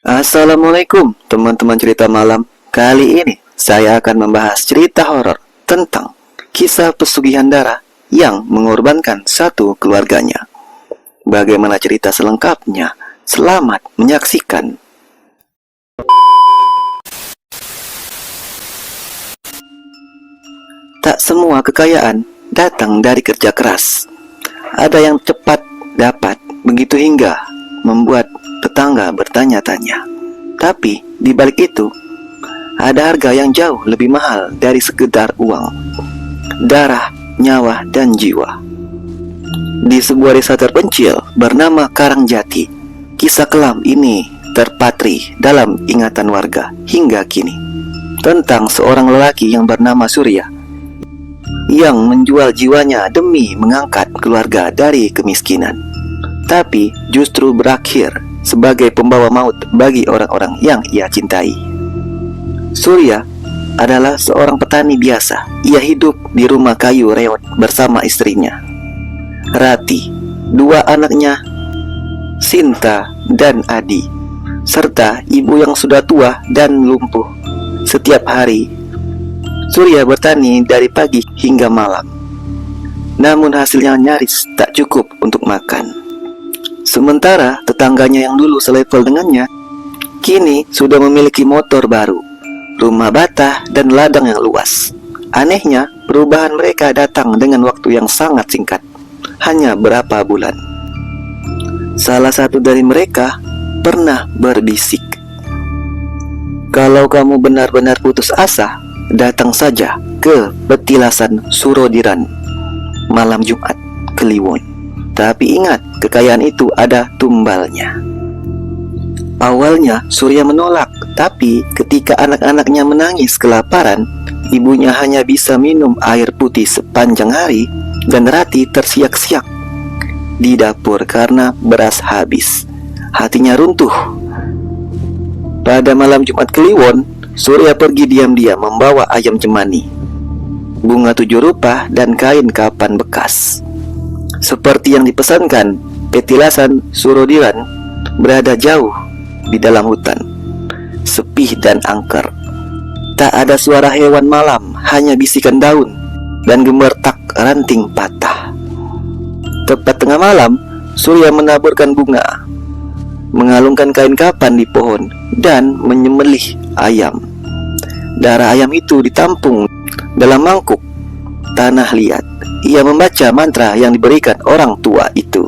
Assalamualaikum teman-teman cerita malam. Kali ini saya akan membahas cerita horor tentang kisah pesugihan darah yang mengorbankan satu keluarganya. Bagaimana cerita selengkapnya? Selamat menyaksikan. Tak semua kekayaan datang dari kerja keras. Ada yang cepat dapat, begitu hingga membuat tetangga bertanya-tanya. Tapi di balik itu ada harga yang jauh lebih mahal dari sekedar uang, darah, nyawa, dan jiwa. Di sebuah desa terpencil bernama Karangjati, kisah kelam ini terpatri dalam ingatan warga hingga kini, tentang seorang lelaki yang bernama Surya yang menjual jiwanya demi mengangkat keluarga dari kemiskinan, tapi justru berakhir sebagai pembawa maut bagi orang-orang yang ia cintai. Surya adalah seorang petani biasa. Ia hidup di rumah kayu reot bersama istrinya, Rati, dua anaknya, Sinta dan Adi, serta ibu yang sudah tua dan lumpuh. Setiap hari, Surya bertani dari pagi hingga malam. Namun hasilnya nyaris tak cukup untuk makan. Sementara tetangganya yang dulu selevel dengannya kini sudah memiliki motor baru, rumah bata, dan ladang yang luas. Anehnya, perubahan mereka datang dengan waktu yang sangat singkat, hanya berapa bulan. Salah satu dari mereka pernah berbisik, "Kalau kamu benar-benar putus asa, datang saja ke petilasan Surodiran malam Jumat Kliwon. Tapi ingat, kekayaan itu ada tumbalnya." Awalnya Surya menolak, tapi ketika anak-anaknya menangis kelaparan, ibunya hanya bisa minum air putih sepanjang hari, dan Rati tersiak-siak di dapur karena beras habis. Hatinya runtuh. Pada malam Jumat Kliwon, Surya pergi diam-diam membawa ayam cemani, bunga 7 rupa, dan kain kapan bekas. Seperti yang dipesankan, petilasan Surodiran berada jauh di dalam hutan, sepi dan angker. Tak ada suara hewan malam, hanya bisikan daun dan gemertak ranting patah. Tepat tengah malam, Surya menaburkan bunga, mengalungkan kain kapan di pohon, dan menyembelih ayam. Darah ayam itu ditampung dalam mangkuk tanah liat. Ia membaca mantra yang diberikan orang tua itu.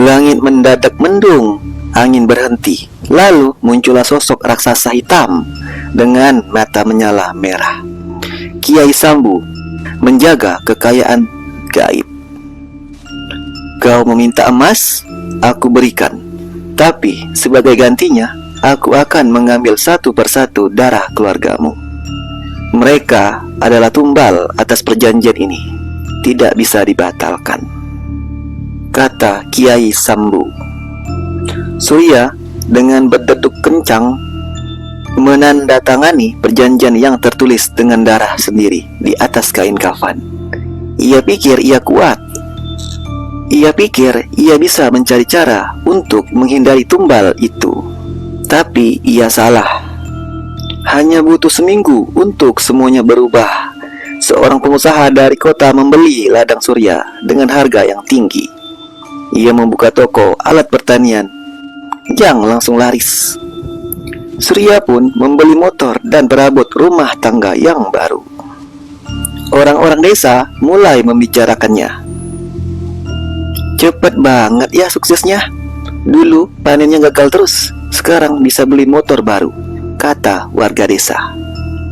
Langit mendadak mendung, angin berhenti. Lalu muncullah sosok raksasa hitam dengan mata menyala merah. Kiai Sambu menjaga kekayaan gaib. "Kau meminta emas, aku berikan. Tapi sebagai gantinya, aku akan mengambil satu persatu darah keluargamu. Mereka adalah tumbal atas perjanjian ini, tidak bisa dibatalkan," kata Kiai Sambu. Surya dengan berdeduk kencang menandatangani perjanjian yang tertulis dengan darah sendiri di atas kain kafan. Ia pikir ia kuat. Ia pikir ia bisa mencari cara untuk menghindari tumbal itu. Tapi ia salah. Hanya butuh seminggu untuk semuanya berubah. Seorang pengusaha dari kota membeli ladang Surya dengan harga yang tinggi. Ia membuka toko alat pertanian yang langsung laris. Surya pun membeli motor dan perabot rumah tangga yang baru. Orang-orang desa mulai membicarakannya. "Cepet banget ya suksesnya. Dulu panennya gagal terus, sekarang bisa beli motor baru," kata warga desa.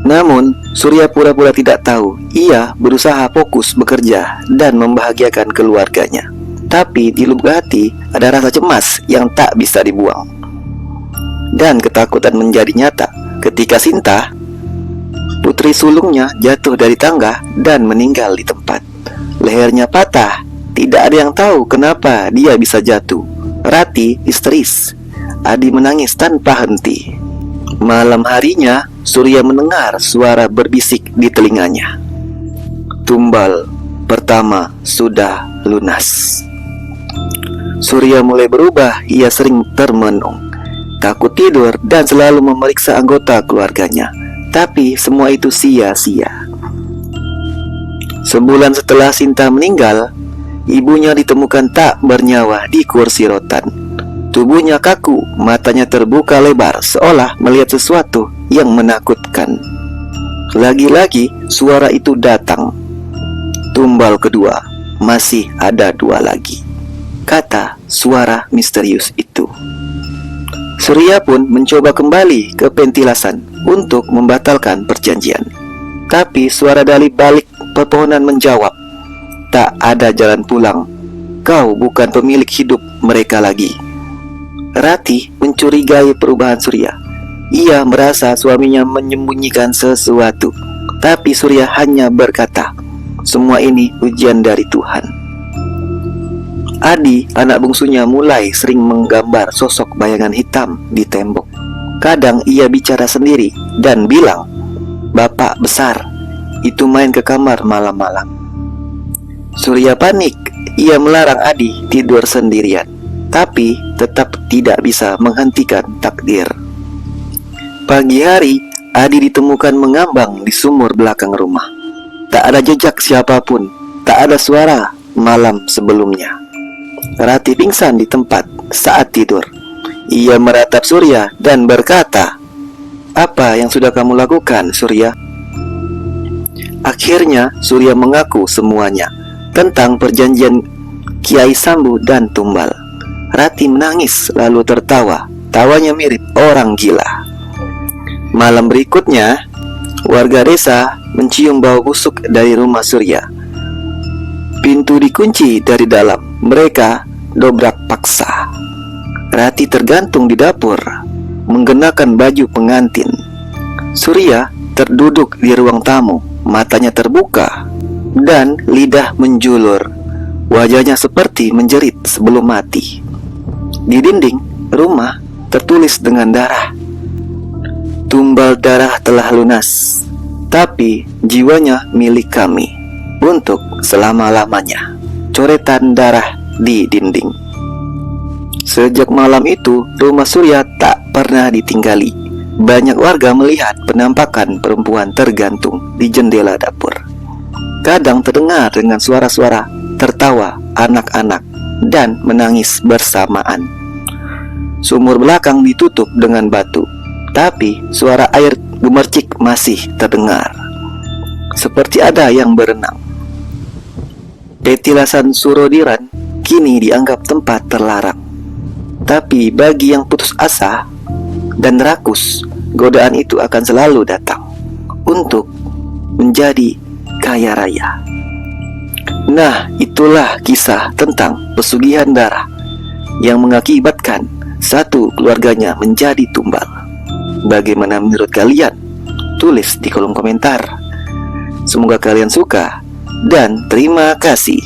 Namun Surya pura-pura tidak tahu. Ia berusaha fokus bekerja dan membahagiakan keluarganya. Tapi di lubuk hati ada rasa cemas yang tak bisa dibuang. Dan ketakutan menjadi nyata ketika Sinta, putri sulungnya, jatuh dari tangga dan meninggal di tempat. Lehernya patah. Tidak ada yang tahu kenapa dia bisa jatuh. Rati histeris. Adi menangis tanpa henti. Malam harinya, Surya mendengar suara berbisik di telinganya. "Tumbal pertama sudah lunas." Surya mulai berubah. Ia sering termenung. takut tidur dan selalu memeriksa anggota keluarganya. Tapi semua itu sia-sia. Sebulan setelah Sinta meninggal, ibunya ditemukan tak bernyawa di kursi rotan. Tubuhnya kaku, matanya terbuka lebar seolah melihat sesuatu yang menakutkan. Lagi-lagi suara itu datang. Tumbal kedua, masih ada 2 lagi, kata suara misterius itu. Surya pun mencoba kembali ke pentilasan untuk membatalkan perjanjian. Tapi suara dari balik pepohonan menjawab, tak ada jalan pulang. Kau bukan pemilik hidup mereka lagi. Rati mencurigai perubahan Surya. Ia merasa suaminya menyembunyikan sesuatu. Tapi Surya hanya berkata, semua ini ujian dari Tuhan. Adi, anak bungsunya, mulai sering menggambar sosok bayangan hitam di tembok. Kadang ia bicara sendiri dan bilang, Bapak besar, itu main ke kamar malam-malam. Surya panik. Ia melarang Adi tidur sendirian, tapi tetap tidak bisa menghentikan takdir. Pagi hari, Adi ditemukan mengambang di sumur belakang rumah. Tak ada jejak siapapun, tak ada suara malam sebelumnya. Rati pingsan di tempat saat tidur. Ia meratap Surya dan berkata, apa yang sudah kamu lakukan, Surya? Akhirnya Surya mengaku semuanya tentang perjanjian Kiai Sambu dan Tumbal. Rati menangis lalu tertawa. Tawanya mirip orang gila. Malam berikutnya, warga desa mencium bau busuk dari rumah Surya. Pintu dikunci dari dalam. Mereka dobrak paksa. Rati tergantung di dapur, mengenakan baju pengantin. Surya terduduk di ruang tamu, matanya terbuka dan lidah menjulur. Wajahnya seperti menjerit sebelum mati. Di dinding rumah tertulis dengan darah, Tumbal darah telah lunas, tapi jiwanya milik kami untuk selama-lamanya. Coretan darah di dinding. Sejak malam itu, rumah Surya tak pernah ditinggali. Banyak warga melihat penampakan perempuan tergantung di jendela dapur. Kadang terdengar dengan suara-suara tertawa anak-anak dan menangis bersamaan. Sumur belakang ditutup dengan batu, tapi suara air gemercik masih terdengar, seperti ada yang berenang. Petilasan Surodiran kini dianggap tempat terlarang. Tapi bagi yang putus asa dan rakus, godaan itu akan selalu datang untuk menjadi kaya raya. Nah, itulah kisah tentang pesugihan darah yang mengakibatkan satu keluarganya menjadi tumbal. Bagaimana menurut kalian? Tulis di kolom komentar. Semoga kalian suka dan terima kasih.